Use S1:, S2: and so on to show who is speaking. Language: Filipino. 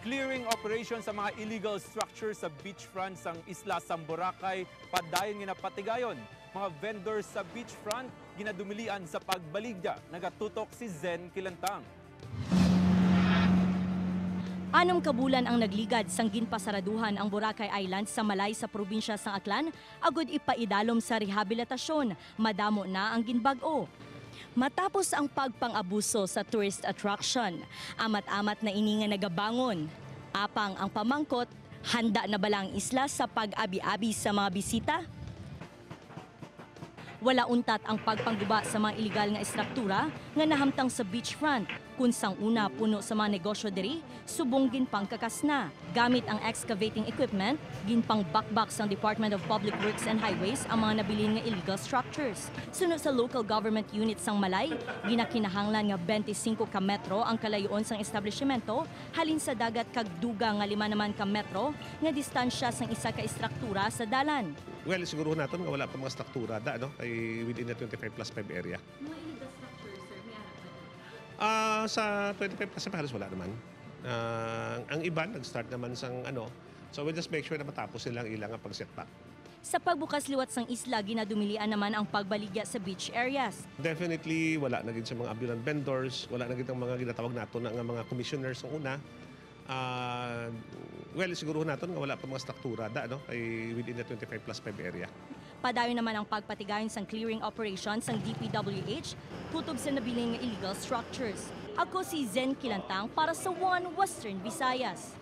S1: Clearing operation sa mga illegal structures sa beachfront sang Isla Samboracay, padayon nga napatigayon. Mga vendors sa beachfront, ginadumilian sa pagbaligya. Nagatutok si Zen Kilantang.
S2: 6 kabulan ang nagligad sang ginpasaraduhan ang Boracay Island sa Malay sa probinsya sang Aklan, agud ipaidalom sa rehabilitasyon, madamo na ang ginbag-o. Matapos ang pagpang-abuso sa tourist attraction, amat-amat na ini nga nagabangon. Apang ang pamangkot, handa na ba lang isla sa pag-abi-abi sa mga bisita? Wala untat ang pagpangguba sa mga iligal nga istruktura nga nahamtang sa beachfront. Kung sang una puno sa mga negosyo diri, subong ginpang kakasna. Gamit ang excavating equipment, ginpang bakbak sang Department of Public Works and Highways ang mga nabilin nga illegal structures. Sunod sa local government unit sang Malay, ginakinahanglan nga 25 ka metro ang kalayoon sang establishmento, halin sa dagat kag duga nga 5 naman ka metro nga distansya sang isa ka istruktura sa dalan.
S3: Well, siguro natin nga wala pa mga struktura kay within the 25 plus 5 area.
S2: Mga illegal structures, sir, may anak pa
S3: Sa 25 plus 5 halos wala naman. Ang iba, nag-start naman sang so we'll just make sure na matapos nilang ilang ang pag-setback.
S2: Sa pagbukas liwat sang isla, ginadumilian naman ang pagbaligya sa beach areas.
S3: Definitely, wala na gid sa mga ambulant vendors, wala na gid ang mga ginatawag nato na nga mga commissioners ng una. Well, siguro natin nga wala pa mga struktura kay within the 25 plus 5 area.
S2: Padayon naman ang pagpatigayon sang clearing operations sang DPWH kutob sa nabiling nga illegal structures. Ako si Zen Kilantang para sa One Western Visayas.